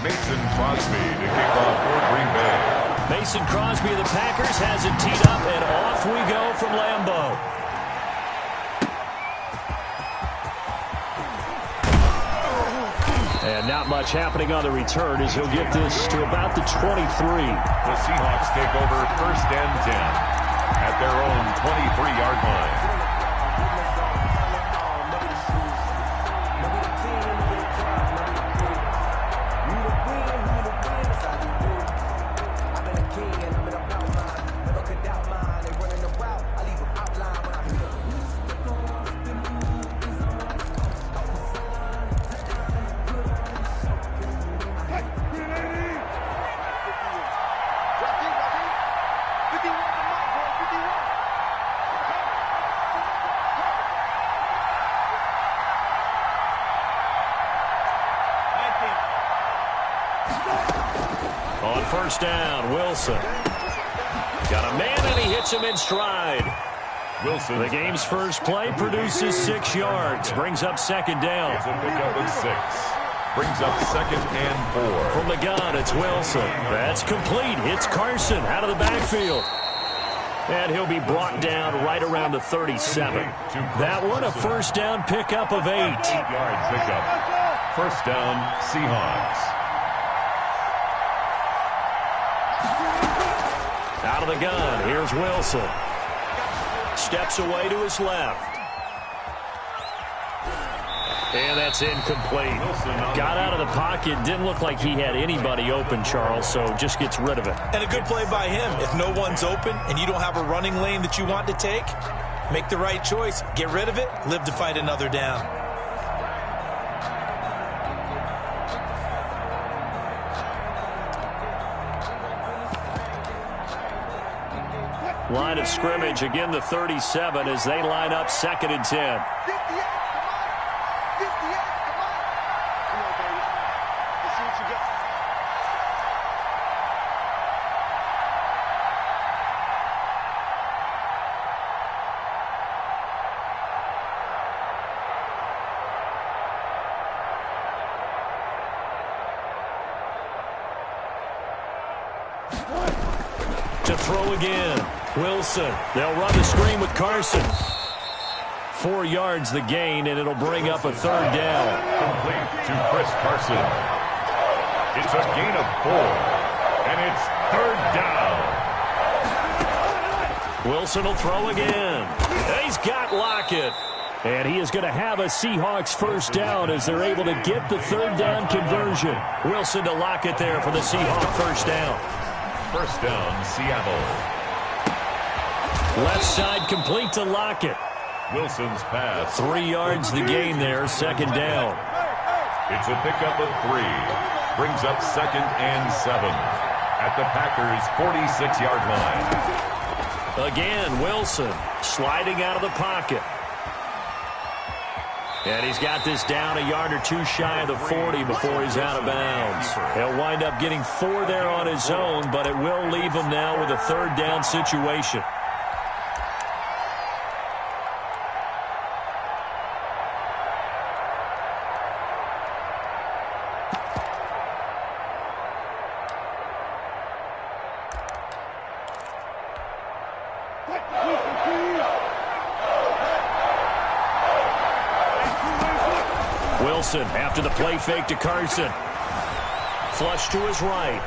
Mason Crosby to kick off for Green Bay. Mason Crosby of the Packers has it teed up, and off we go from Lambeau. And not much happening on the return as he'll get this to about the 23. The Seahawks take over 1st and 10 at their own 23-yard line. On 1st down, Wilson. Got a man, and he hits him in stride. Wilson. The game's first play produces 6 yards. Brings up 2nd down. It's a pickup of 6. Brings up 2nd and 4. From the gun, it's Wilson. That's complete. Hits Carson out of the backfield. And he'll be brought down right around the 37. That one, a 1st down pickup of 8. 8-yard pickup. 1st down, Seahawks. Out of the gun, here's Wilson. Steps away to his left. And that's incomplete. Got out of the pocket. Didn't look like he had anybody open, Charles, so just gets rid of it. And a good play by him. If no one's open and you don't have a running lane that you want to take, make the right choice. Get rid of it. Live to fight another down. Line of scrimmage, again the 37 as they line up 2nd and 10. To throw again. Wilson. They'll run the screen with Carson. 4 yards the gain, and it'll bring up a 3rd down. Complete to Chris Carson. It's a gain of 4, and it's 3rd down. Wilson will throw again. He's got Lockett. And he is going to have a Seahawks 1st down as they're able to get the 3rd down conversion. Wilson to Lockett there for the Seahawks 1st down. 1st down, Seattle. Left side complete to Lockett. Wilson's pass. 3 yards the gain there, 2nd down. It's a pickup of 3. Brings up 2nd and 7 at the Packers' 46-yard line. Again, Wilson sliding out of the pocket. And he's got this down a yard or 2 shy of the 40 before he's out of bounds. He'll wind up getting 4 there on his own, but it will leave him now with a 3rd down situation. Wilson after the play fake to Carson. Flush to his right.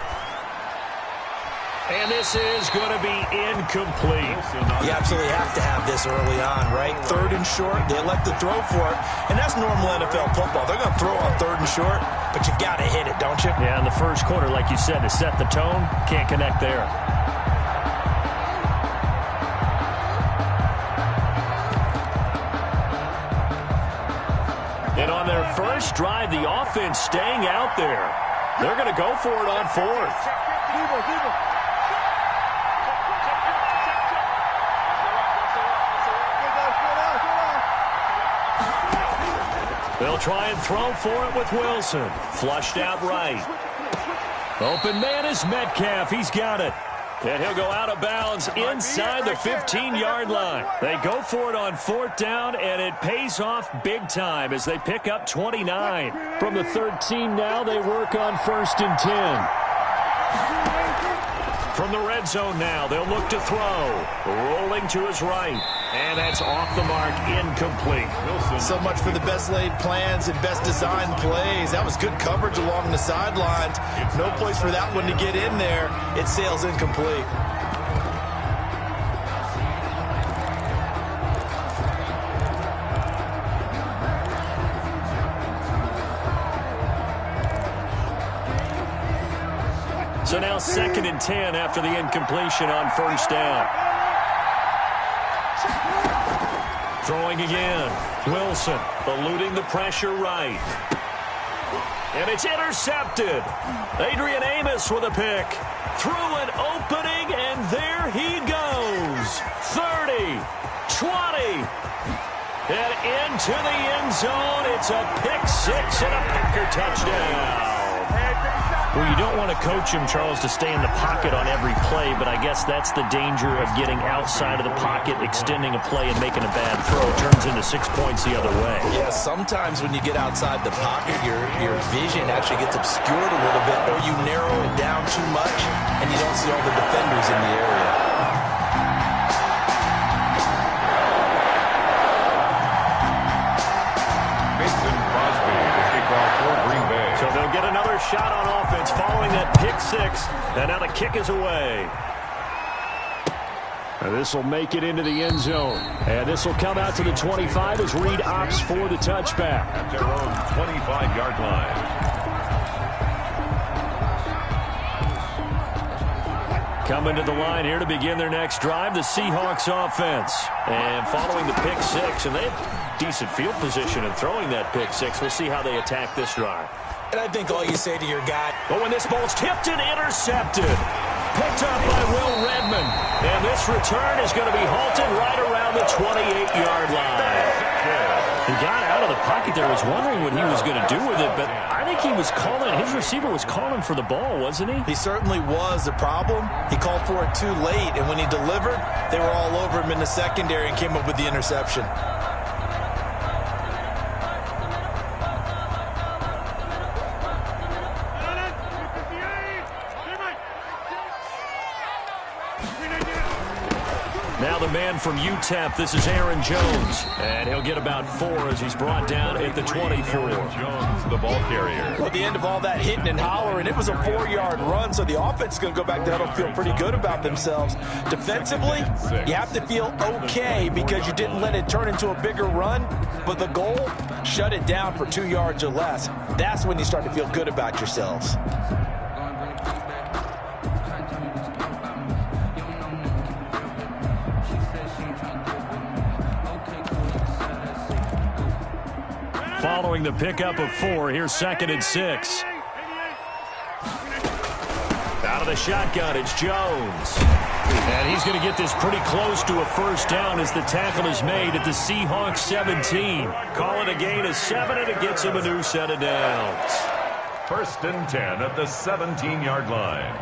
And this is going to be incomplete. You absolutely have to have this early on, right? 3rd and short, they elect to throw for it. And that's normal NFL football. They're going to throw on 3rd and short, but you got to hit it, don't you? Yeah, in the first quarter, like you said, to set the tone, can't connect there. And on their first drive, the offense staying out there. They're going to go for it on 4th. They'll try and throw for it with Wilson. Flushed out right. Open man is Metcalf. He's got it. And he'll go out of bounds inside the 15-yard line. They go for it on 4th down, and it pays off big time as they pick up 29. From the 13 now, they work on 1st and 10. From the red zone now, they'll look to throw. Rolling to his right. And that's off the mark, incomplete. So much for the best laid plans and best designed plays. That was good coverage along the sidelines. No place for that one to get in there. It sails incomplete. So now 2nd and 10 after the incompletion on 1st down. Throwing again. Wilson eluding the pressure right. And it's intercepted. Adrian Amos with a pick. Through an opening, and there he goes. 30, 20, and into the end zone. It's a pick 6 and a Packer touchdown. Well, you don't want to coach him, Charles, to stay in the pocket on every play, but I guess that's the danger of getting outside of the pocket, extending a play, and making a bad throw. It turns into 6 points the other way. Yeah, sometimes when you get outside the pocket, your vision actually gets obscured a little bit, or you narrow it down too much, and you don't see all the defenders in the area. So they'll get another shot on offense following that pick 6. And now the kick is away. This will make it into the end zone. And this will come out to the 25 as Reed opts for the touchback. At their own 25-yard line. Coming to the line here to begin their next drive, the Seahawks offense. And following the pick 6, and they have decent field position in throwing that pick 6. We'll see how they attack this drive. And I think all you say to your guy... But when this ball's tipped and intercepted, picked up by Will Redmond. And this return is going to be halted right around the 28-yard line. He got out of the pocket there, was wondering what he was going to do with it, but I think he was calling, his receiver was calling for the ball, wasn't he? He certainly was. The problem, he called for it too late, and when he delivered, they were all over him in the secondary and came up with the interception. Now the man from UTEP, this is Aaron Jones. And he'll get about 4 as he's brought down at the 24. Jones, the ball carrier. Well, at the end of all that hitting and hollering, it was a 4-yard run, so the offense is going to go back to huddle, feel pretty good about themselves. Defensively, you have to feel okay because you didn't let it turn into a bigger run, but the goal, shut it down for 2 yards or less. That's when you start to feel good about yourselves. Following the pickup of 4, here's 2nd and 6. Out of the shotgun, it's Jones. And he's going to get this pretty close to a first down as the tackle is made at the Seahawks 17. Calling a gain of 7, and it gets him a new set of downs. 1st and 10 at the 17-yard line.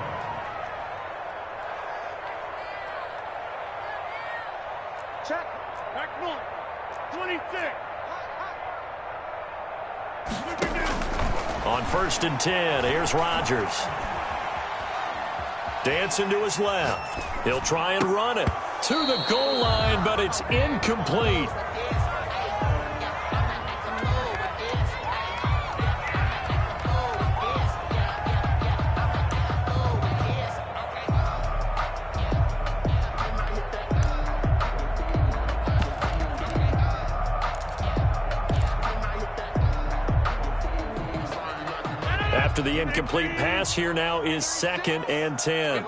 Check. Back one. 26. On 1st and 10, here's Rodgers. Dancing to his left. He'll try and run it to the goal line, but it's incomplete. After the incomplete pass, here now is 2nd and 10.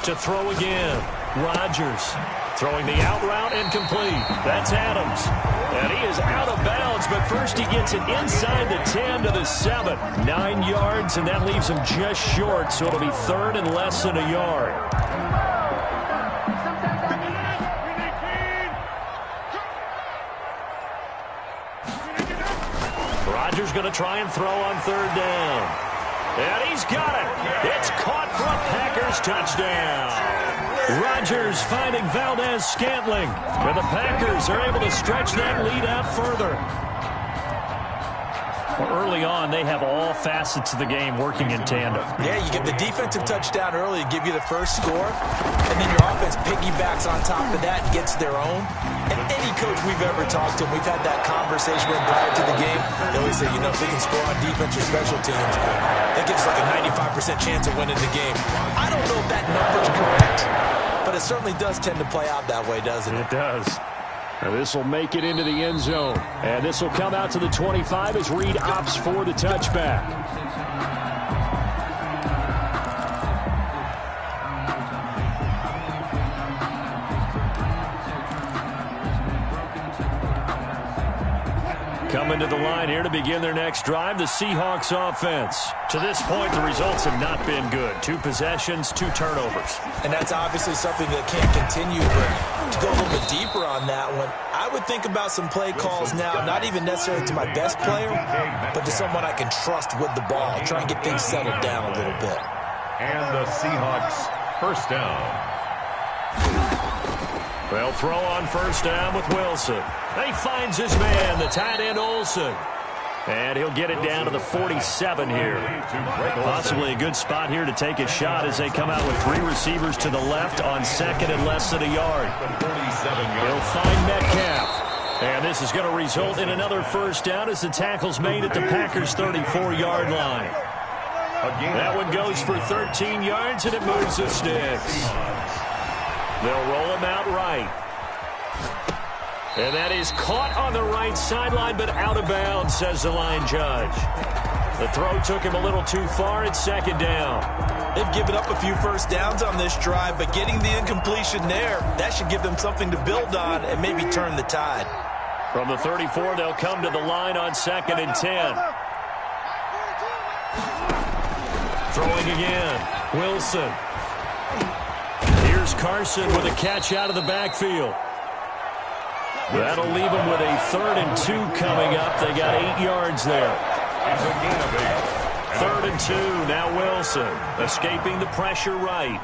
To throw again, Rodgers throwing the out route incomplete. That's Adams. And he is out of bounds, but first he gets it inside the 10 to the 7. 9 yards, and that leaves him just short, so it'll be 3rd and less than a yard. Rodgers going to try and throw on 3rd down. And he's got it. It's caught for a Packers touchdown. Rodgers finding Valdez-Scantling. And the Packers are able to stretch that lead out further. Well, early on, they have all facets of the game working in tandem. Yeah, you get the defensive touchdown early to give you the first score, and then your offense piggybacks on top of that and gets their own. And any coach we've ever talked to, we've had that conversation with prior to the game. They always say, if they can score on defense or special teams, that gives like a 95% chance of winning the game. I don't know if that number's correct, but it certainly does tend to play out that way, doesn't it? It does. And this will make it into the end zone. And this will come out to the 25 as Reed opts for the touchback. Coming to the line here to begin their next drive, the Seahawks offense. To this point, the results have not been good. 2 possessions, 2 turnovers. And that's obviously something that can't continue. But to go a little bit deeper on that one, I would think about some play calls now, not even necessarily to my best player, but to someone I can trust with the ball. Try and get things settled down a little bit. And the Seahawks first down. They'll throw on first down with Wilson. He finds his man, the tight end Olsen. And he'll get it down to the 47 here. Possibly a good spot here to take a shot as they come out with 3 receivers to the left on second and less than a yard. He'll find Metcalf. And this is going to result in another first down as the tackle's made at the Packers' 34-yard line. That one goes for 13 yards, and it moves the sticks. They'll roll him out right. And that is caught on the right sideline, but out of bounds, says the line judge. The throw took him a little too far. It's second down. They've given up a few first downs on this drive, but getting the incompletion there, that should give them something to build on and maybe turn the tide. From the 34, they'll come to the line on second and 10. Throwing again. Wilson. Here's Carson with a catch out of the backfield. That'll leave them with a 3rd and 2 coming up. They got 8 yards there. 3rd and 2. Now Wilson escaping the pressure right.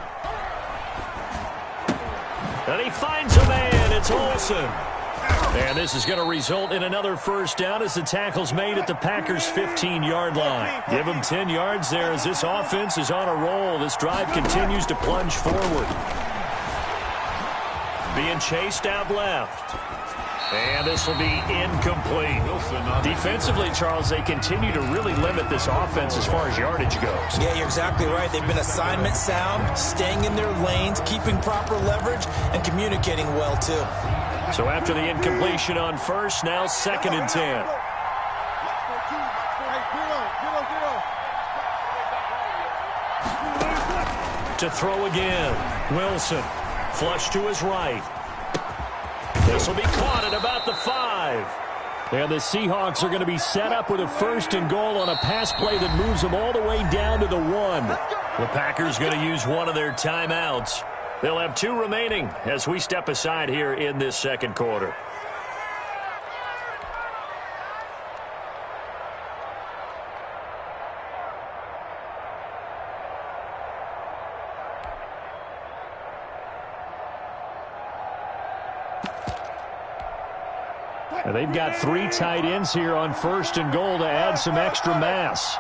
And he finds a man. It's Olsen. And this is going to result in another first down as the tackle's made at the Packers' 15-yard line. Give them 10 yards there as this offense is on a roll. This drive continues to plunge forward. Being chased out left. And this will be incomplete. Defensively, Charles, they continue to really limit this offense as far as yardage goes. Yeah, you're exactly right. They've been assignment sound, staying in their lanes, keeping proper leverage, and communicating well, too. So after the incompletion on first, now 2nd and 10. To throw again. Wilson. Flush to his right. This will be caught at about the 5. And the Seahawks are going to be set up with a 1st and goal on a pass play that moves them all the way down to the 1. The Packers going to use one of their timeouts. They'll have 2 remaining as we step aside here in this second quarter. And they've got 3 tight ends here on 1st and goal to add some extra mass.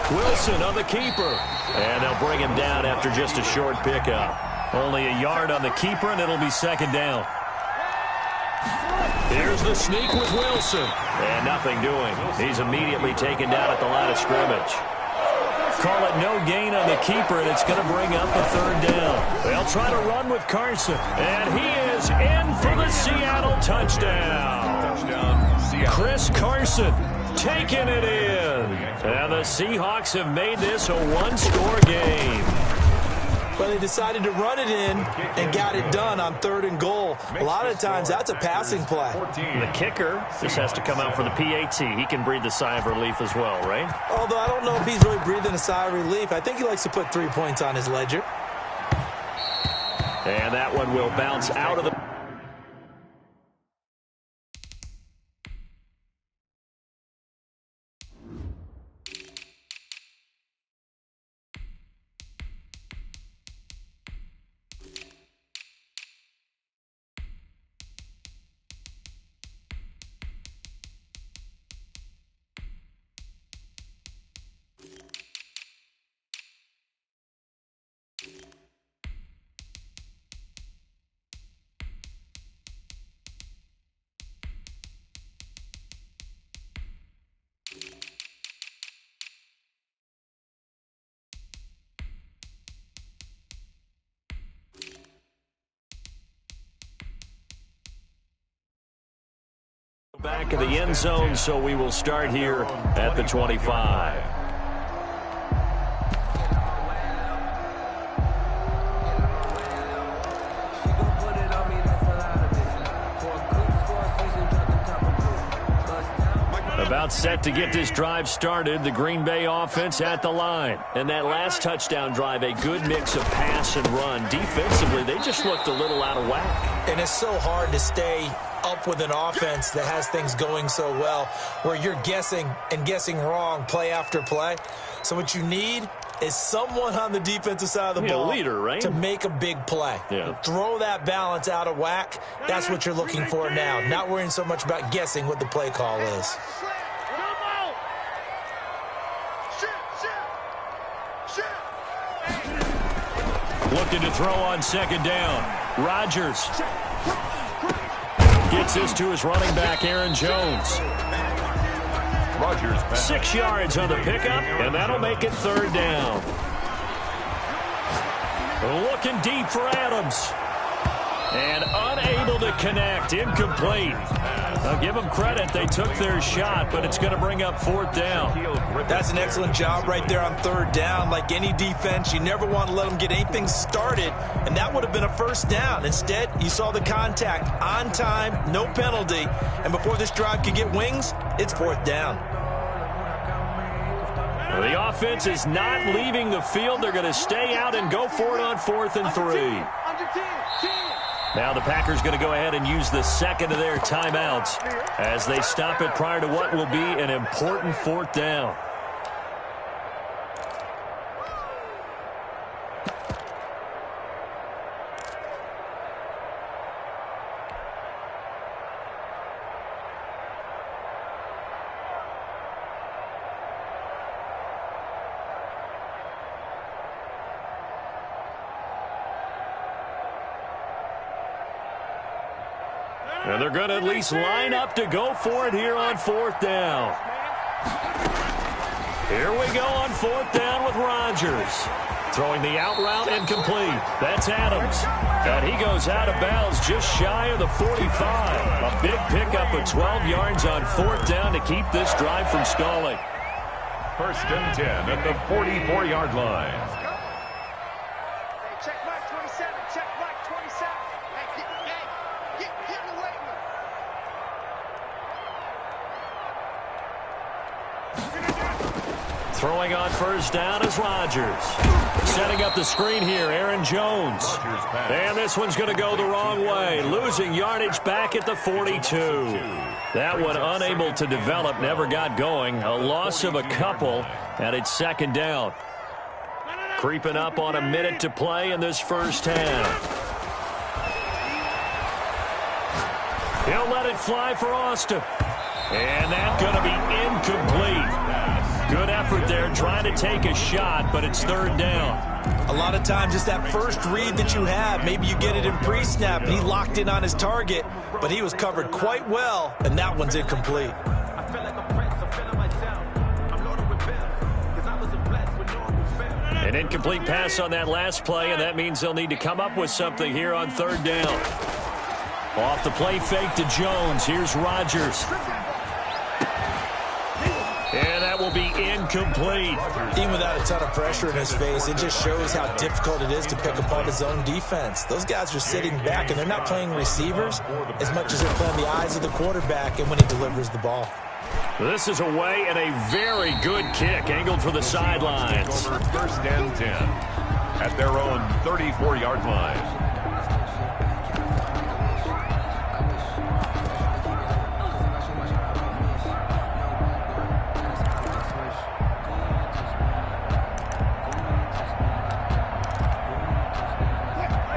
Wilson on the keeper. And they'll bring him down after just a short pickup. Only a yard on the keeper, and it'll be 2nd down. Here's the sneak with Wilson. And nothing doing. He's immediately taken down at the line of scrimmage. Call it no gain on the keeper, and it's going to bring up a 3rd down. They'll try to run with Carson. And he is in for the Seattle touchdown. Chris Carson taking it in. And the Seahawks have made this a 1-score game. Well, they decided to run it in and got it done on 3rd and goal. A lot of times, that's a passing play. The kicker just has to come out for the PAT. He can breathe a sigh of relief as well, right? Although I don't know if he's really breathing a sigh of relief. I think he likes to put 3 points on his ledger. And that one will bounce out of the... back of the end zone, so we will start here at the 25. About set to get this drive started, the Green Bay offense at the line. And that last touchdown drive, a good mix of pass and run. Defensively, they just looked a little out of whack. And it's so hard to stay up with an offense that has things going so well, where you're guessing and guessing wrong play after play. So what you need is someone on the defensive side of the ball, leader, right? to make a big play. Yeah. Throw that balance out of whack. That's what you're looking for now. Not worrying so much about guessing what the play call is. Looking to throw on second down. Rodgers gets this to his running back, Aaron Jones. Rodgers 6 yards on the pickup, and that'll make it third down. Looking deep for Adams. And unable to connect. Incomplete. I'll give them credit. They took their shot, but it's going to bring up fourth down. That's an excellent job right there on third down. Like any defense, you never want to let them get anything started, and that would have been a first down. Instead, you saw the contact on time, no penalty, and before this drive could get wings, it's fourth down. The offense is not leaving the field. They're going to stay out and go for it on 4th and 3. Now the Packers going to go ahead and use the second of their timeouts as they stop it prior to what will be an important fourth down. And they're going to at least line up to go for it here on fourth down. Here we go on fourth down with Rodgers. Throwing the out route incomplete. That's Adams. And he goes out of bounds just shy of the 45. A big pickup of 12 yards on fourth down to keep this drive from stalling. 1st and 10 at the 44-yard line. Check mark 27. Check mark 27. Get away Throwing on first down is Rodgers. Setting up the screen here, Aaron Jones. And this one's going to go the wrong way. Losing yardage back at the 42. That one unable to develop, never got going. A loss of a couple, and it's second down. Creeping up on a minute to play in this first half. He'll let it fly for Austin. And that's going to be incomplete. Good effort there, trying to take a shot, but it's third down. A lot of times it's that first read that you have. Maybe you get it in pre-snap, and he locked in on his target, but he was covered quite well, and that one's incomplete. An incomplete pass on that last play, and that means they'll need to come up with something here on third down. Off the play fake to Jones. Here's Rodgers. And that will be incomplete. Even without a ton of pressure in his face, it just shows how difficult it is to pick apart his own defense. Those guys are sitting back, and they're not playing receivers as much as they're playing the eyes of the quarterback and when he delivers the ball. This is away and a very good kick angled for the sidelines. 1st and 10 at their own 34-yard line.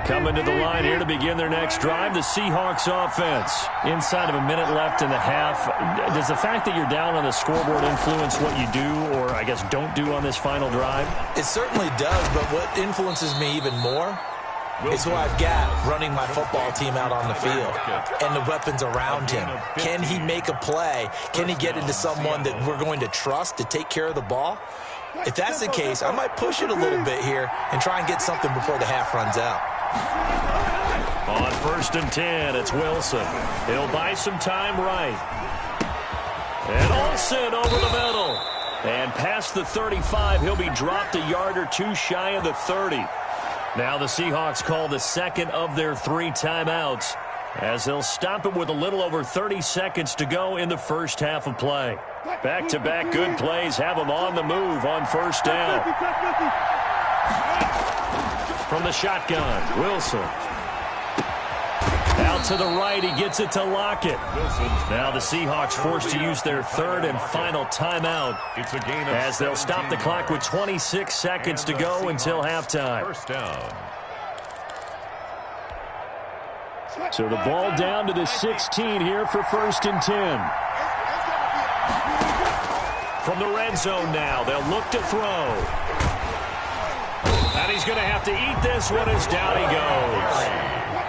Coming to the line here to begin their next drive, the Seahawks offense. Inside of a minute left in the half, does the fact that you're down on the scoreboard influence what you do or, I guess, don't do on this final drive? It certainly does, but what influences me even more is who I've got running my football team out on the field and the weapons around him. Can he make a play? Can he get into someone that we're going to trust to take care of the ball? If that's the case, I might push it a little bit here and try and get something before the half runs out. On 1st and 10, it's Wilson. He'll buy some time right. Olsen over the middle. And past the 35, he'll be dropped a yard or two shy of the 30. Now the Seahawks call the second of their 3 timeouts, as they'll stop it with a little over 30 seconds to go in the first half of play. Back-to-back good plays have them on the move on first down. From the shotgun, Wilson. Out to the right, he gets it to Lockett. Now the Seahawks forced to use their 3rd and final timeout, as they'll stop the clock with 26 seconds to go until halftime. First down. So the ball down to the 16 here for 1st and 10. From the red zone now, they'll look to throw. And he's going to have to eat this one as down he goes.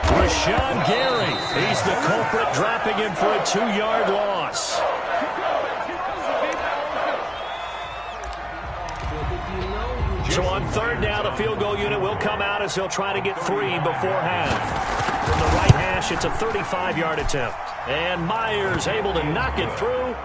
Rashawn Gary, he's the culprit, dropping him for a 2-yard loss. So on 3rd down, the field goal unit will come out as he'll try to get 3 before half. From the right hash, it's a 35-yard attempt. And Myers able to knock it through.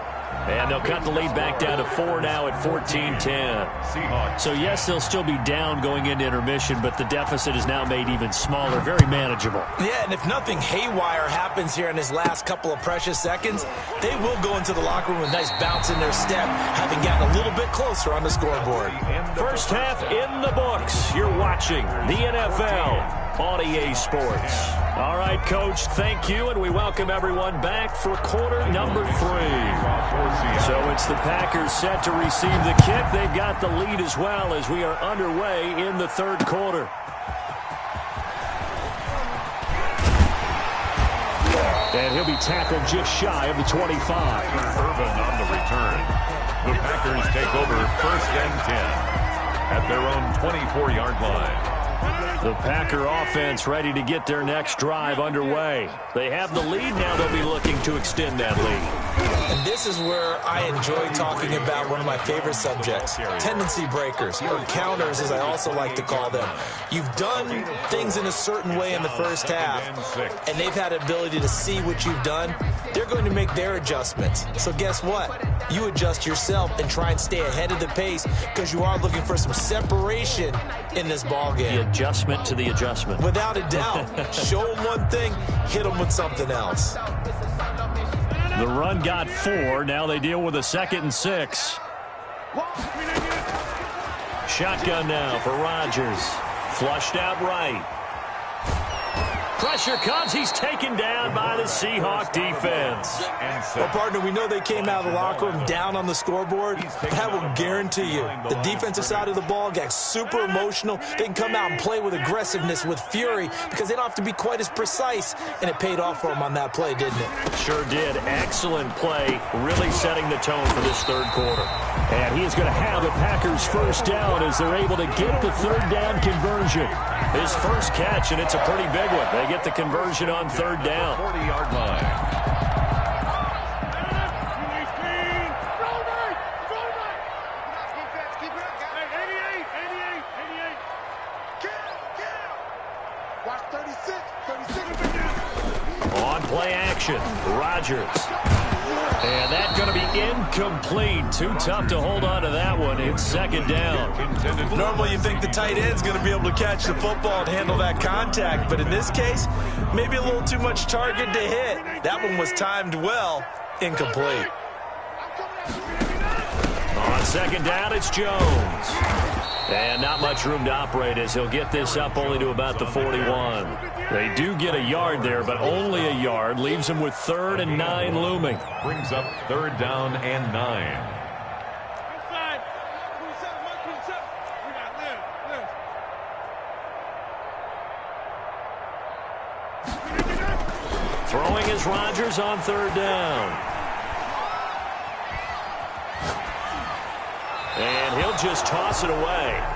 And they'll cut the lead back down to 4 now at 14-10. So, yes, they'll still be down going into intermission, but the deficit is now made even smaller, very manageable. Yeah, and if nothing haywire happens here in his last couple of precious seconds, they will go into the locker room with a nice bounce in their step, having gotten a little bit closer on the scoreboard. First half in the books. You're watching the NFL on EA Sports. All right, Coach, thank you, and we welcome everyone back for quarter number 3. So it's the Packers set to receive the kick. They've got the lead as well as we are underway in the 3rd quarter. And he'll be tackled just shy of the 25. Irvin on the return. The Packers take over 1st and 10 at their own 24-yard line. The Packer offense ready to get their next drive underway. They have the lead now. They'll be looking to extend that lead. And this is where I enjoy talking about one of my favorite subjects, tendency breakers, or counters as I also like to call them. You've done things in a certain way in the first half, and they've had the ability to see what you've done. They're going to make their adjustments. So guess what? You adjust yourself and try and stay ahead of the pace, because you are looking for some separation in this ball game. The adjustment to the adjustment. Without a doubt. Show them one thing, hit them with something else. The run got 4. Now they deal with a 2nd and 6. Shotgun now for Rodgers. Flushed out right. Pressure comes. He's taken down by the Seahawk defense. Well, partner, we know they came out of the locker room down on the scoreboard. That will guarantee you the defensive side of the ball got super emotional. They can come out and play with aggressiveness, with fury, because they don't have to be quite as precise, and it paid off for them on that play, didn't it? Sure did. Excellent play, really setting the tone for this 3rd quarter. And he is going to have the Packers first down as they're able to get the 3rd down conversion. His first catch, and it's a pretty big one. They get the conversion on 3rd down. 40-yard line. On play action, Rodgers. And that's going to be incomplete. Too tough to hold on to that one. It's 2nd down. Normally you think the tight end's going to be able to catch the football and handle that contact, but in this case, maybe a little too much target to hit. That one was timed well, incomplete. On 2nd down, it's Jones. And not much room to operate as he'll get this up only to about the 41. They do get a yard there, but only a yard. Leaves him with 3rd and 9 looming. Brings up 3rd down and 9. Throwing is Rodgers on 3rd down. And he'll just toss it away.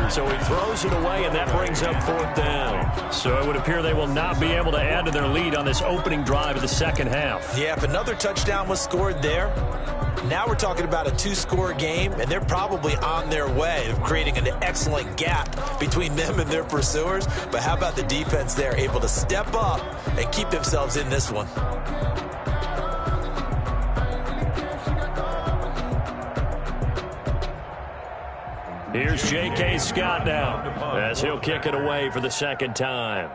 So he throws it away, and that brings up 4th down. So it would appear they will not be able to add to their lead on this opening drive of the 2nd half. Yeah, if another touchdown was scored there, now we're talking about a 2-score game, and they're probably on their way of creating an excellent gap between them and their pursuers. But how about the defense there, able to step up and keep themselves in this one? Here's J.K. Scott now as he'll kick it away for the second time.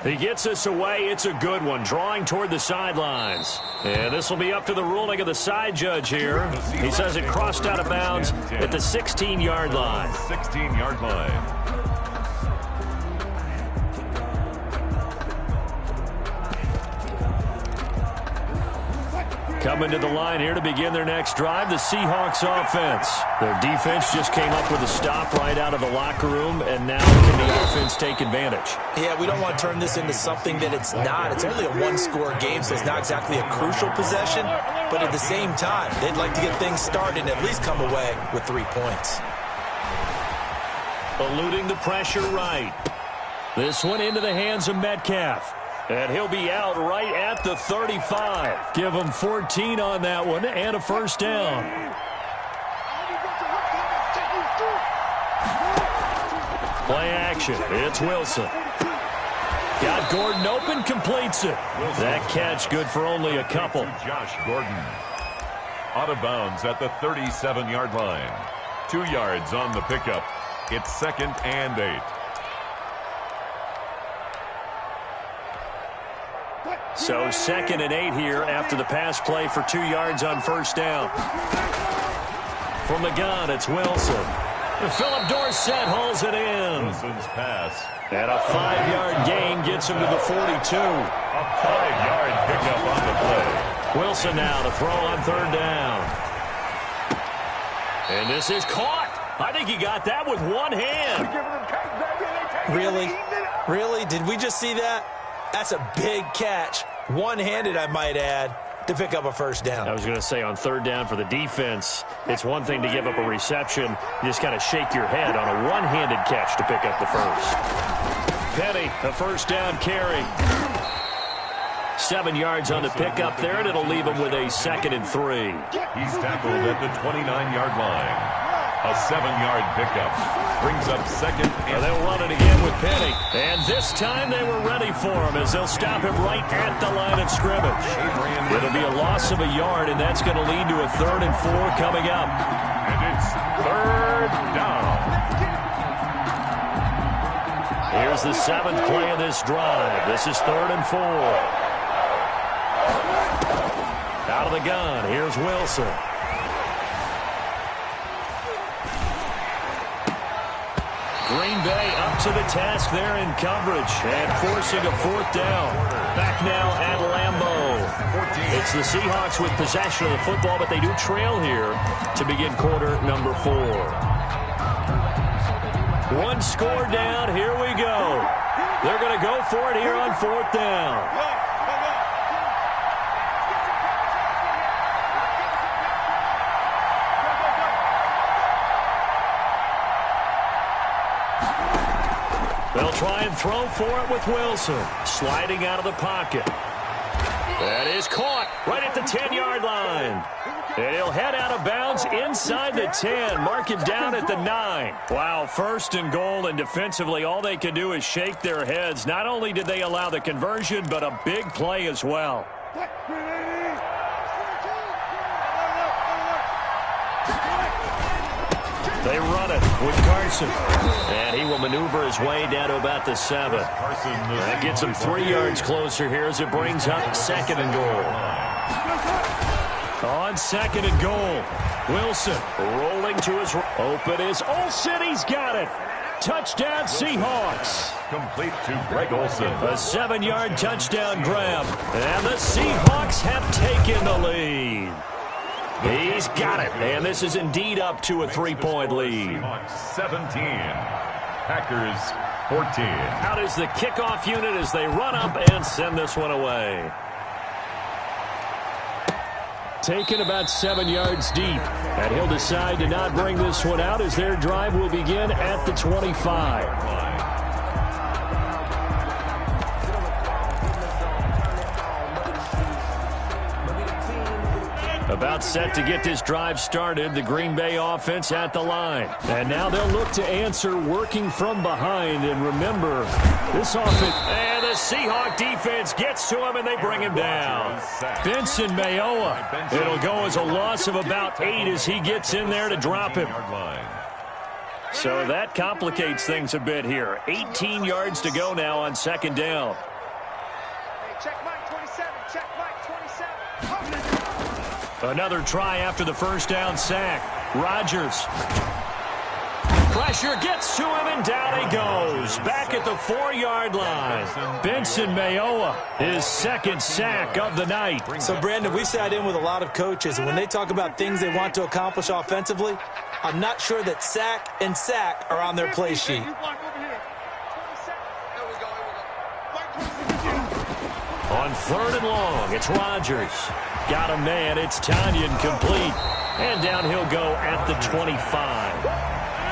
He gets this away. It's a good one, drawing toward the sidelines. And this will be up to the ruling of the side judge here. He says it crossed out of bounds at the 16-yard line. 16-yard line. Coming to the line here to begin their next drive, the Seahawks offense. Their defense just came up with a stop right out of the locker room, and now can the offense take advantage? Yeah, we don't want to turn this into something that it's not. It's only a one-score game, so it's not exactly a crucial possession. But at the same time, they'd like to get things started and at least come away with 3 points. Eluding the pressure right. This one into the hands of Metcalf. And he'll be out right at the 35. Give him 14 on that one and a first down. Play action. It's Wilson. Got Gordon open, completes it. That catch good for only a couple. Josh Gordon. Out of bounds at the 37-yard line. 2 yards on the pickup. It's 2nd and 8. So 2nd and 8 here after the pass play for 2 yards on first down. From the gun, it's Wilson. Philip Dorsett hauls it in. Wilson's pass. And a 5-yard gain gets him to the 42. A 5-yard pickup on the play. Wilson now to throw on third down. And this is caught. I think he got that with one hand. Really? Really? Did we just see that? That's a big catch. One-handed, I might add, to pick up a first down. I was going to say on third down for the defense, it's one thing to give up a reception. You just kind of shake your head on a one-handed catch to pick up the first. Penny, a first down carry. 7 yards on the pickup there, and it'll leave him with a 2nd and 3. He's tackled at the 29-yard line. A 7-yard pickup. Brings up 2nd and... They'll run it again with Penny. And this time they were ready for him as they'll stop him right at the line of scrimmage. It'll be a loss of a yard, and that's going to lead to a 3rd and 4 coming up. And it's 3rd down. Here's the 7th play of this drive. This is 3rd and 4. Out of the gun, here's Wilson. Green Bay up to the task there in coverage and forcing a 4th down. Back now at Lambeau. It's the Seahawks with possession of the football, but they do trail here to begin quarter number 4. 1 score down. Here we go. They're going to go for it here on 4th down. They'll try and throw for it with Wilson. Sliding out of the pocket. That is caught right at the 10-yard line. And he'll head out of bounds inside the 10. Mark it down at the 9. Wow, 1st and goal, and defensively all they can do is shake their heads. Not only did they allow the conversion, but a big play as well. They run it with Carson. And he will maneuver his way down to about the 7. That gets him 3 yards closer here as it brings up 2nd and goal. On 2nd and goal, Wilson rolling to his right. Open is Olsen. He's got it. Touchdown Seahawks. Complete to Greg Olsen. A 7-yard touchdown grab. And the Seahawks have taken the lead. He's got it, and this is indeed up to a 3-point lead. 17, Packers 14. Out is the kickoff unit as they run up and send this one away. Taken about 7 yards deep, and he'll decide to not bring this one out as their drive will begin at the 25. About set to get this drive started, the Green Bay offense at the line. And now they'll look to answer working from behind. And remember, this offense... And the Seahawk defense gets to him, and they bring him down. Benson Mayowa. It'll go as a loss of about 8 as he gets in there to drop him. So that complicates things a bit here. 18 yards to go now on second down. Hey, check Mike 27. Check Mike 27. Another try after the first down sack. Rodgers. Pressure gets to him, and down he goes. Back at the 4-yard line. Benson Mayowa, his second sack of the night. So, Brandon, we sat in with a lot of coaches, and when they talk about things they want to accomplish offensively, I'm not sure that sack and sack are on their play sheet. On 3rd and long, it's Rodgers. Got a man, it's Tanyan complete. And down he'll go at the 25.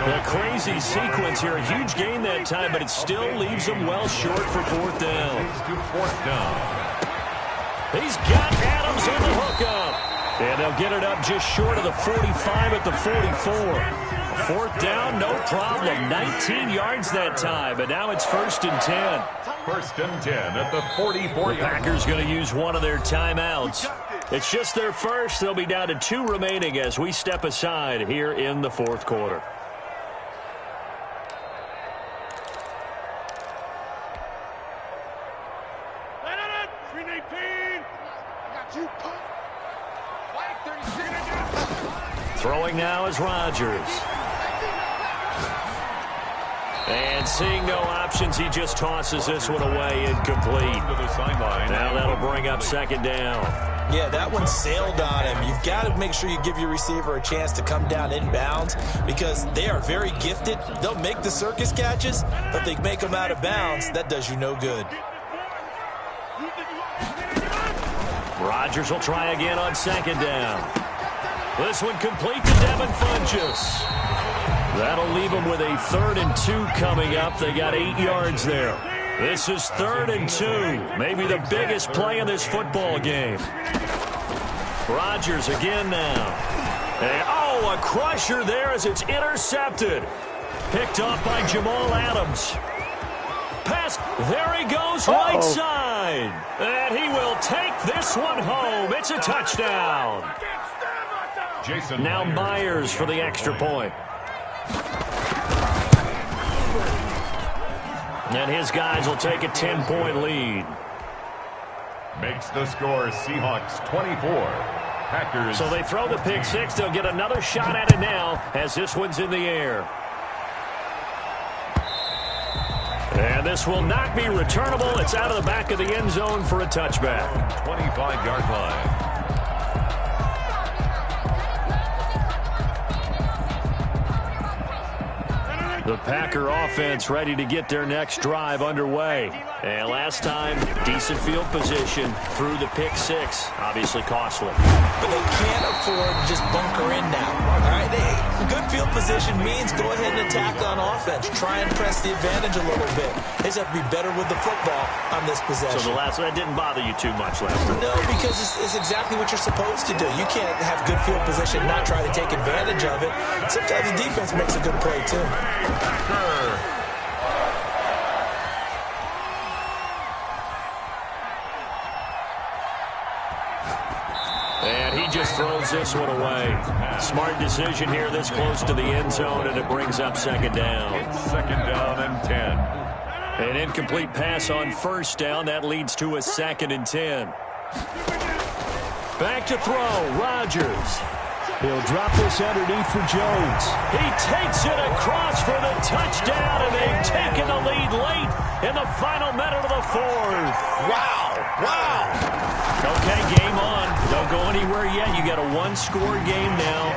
A crazy sequence here. A huge gain that time, but it still leaves him well short for 4th down. He's got Adams on the hookup. And they'll get it up just short of the 45 at the 44. 4th down, no problem. 19 yards that time, but now it's 1st and 10. 1st and 10 at the 44. The Packers going to use one of their timeouts. It's just their first. They'll be down to 2 remaining as we step aside here in the 4th quarter. Throwing now is Rodgers. And seeing no options, he just tosses this one away, incomplete. Now that'll bring up 2nd down. Yeah, that one sailed on him. You've got to make sure you give your receiver a chance to come down inbounds because they are very gifted. They'll make the circus catches, but if they make them out of bounds, that does you no good. Rodgers will try again on 2nd down. This one complete to Devin Funchess. That'll leave them with a 3rd and 2 coming up. They got 8 yards there. This is 3rd and 2. Maybe the biggest play in this football game. Rodgers again now. And, oh, a crusher there as it's intercepted. Picked off by Jamal Adams. Pass. There he goes, right side. And he will take this one home. It's a touchdown. Now Myers for the extra point. And his guys will take a 10-point lead. Makes the score Seahawks 24. Packers. So they throw the pick six. They'll get another shot at it now as this one's in the air. And this will not be returnable. It's out of the back of the end zone for a touchback. 25-yard line. The Packer offense ready to get their next drive underway. And last time, decent field position through the pick six. Obviously costly. But they can't afford to just bunker in now. All right, good field position means go ahead and attack on offense. Try and press the advantage a little bit. They just have to be better with the football on this possession. So that didn't bother you too much last time? No, because it's exactly what you're supposed to do. You can't have good field position and not try to take advantage of it. Sometimes the defense makes a good play, too. And he just throws this one away. Smart decision here this close to the end zone, and it brings up 2nd down. It's 2nd down and 10. An incomplete pass on 1st down. That leads to a 2nd and 10. Back to throw. Rodgers. He'll drop this underneath for Jones. He takes it across for the touchdown, and they've taken the lead late in the final minute of the 4th. Wow. Okay, game on. Don't go anywhere yet. You got a one-score game now.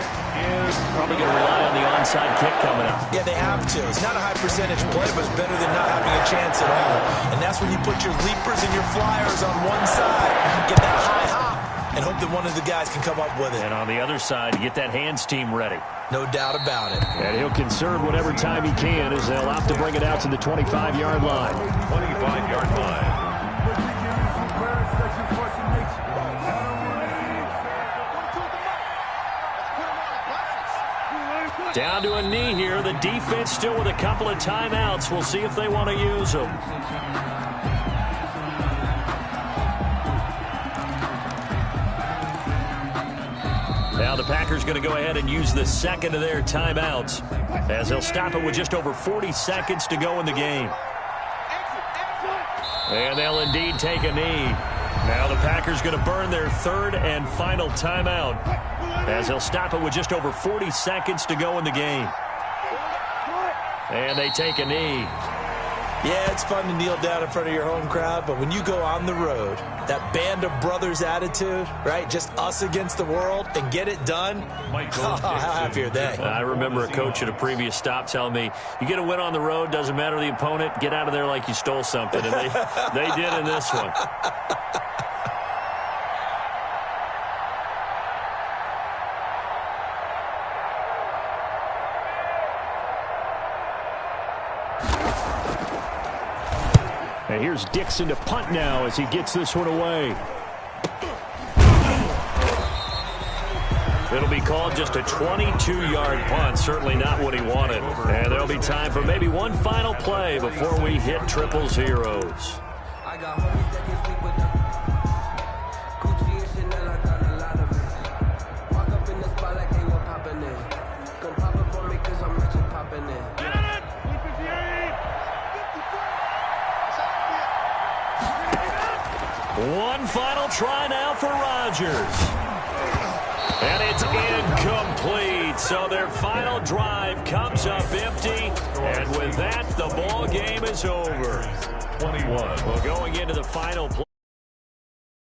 Probably going to rely on the onside kick coming up. Yeah, they have to. It's not a high-percentage play, but it's better than not having a chance at all. And that's when you put your leapers and your flyers on one side, get that high hop, and hope that one of the guys can come up with it. And on the other side, get that hands team ready. No doubt about it. And he'll conserve whatever time he can as they'll opt to bring it out to the 25-yard line. 25-yard line. Down to a knee here. The defense still with a couple of timeouts. We'll see if they want to use them. Now the Packers going to go ahead and use the second of their timeouts as they'll stop it with just over 40 seconds to go in the game. And they'll indeed take a knee. Now the Packers going to burn their third and final timeout as they'll stop it with just over 40 seconds to go in the game. And they take a knee. Yeah, it's fun to kneel down in front of your home crowd, but when you go on the road, that band of brothers attitude, right, just us against the world, and get it done, how happy are they? I remember a coach at a previous stop telling me, you get a win on the road, doesn't matter the opponent, get out of there like you stole something. And they did in this one. And here's Dixon to punt now as he gets this one away. It'll be called just a 22-yard punt. Certainly not what he wanted. And there'll be time for maybe one final play before we hit triple zeros. I got homies that can sleep with them. Gucci and Chanel, I got a lot of it. Walk up in the spot like they were popping in. Come pop it for me cause I'm rich and popping in. One final try now for Rodgers. And it's incomplete. So their final drive comes up empty. And with that, the ball game is over. 21. Well, going into the final play.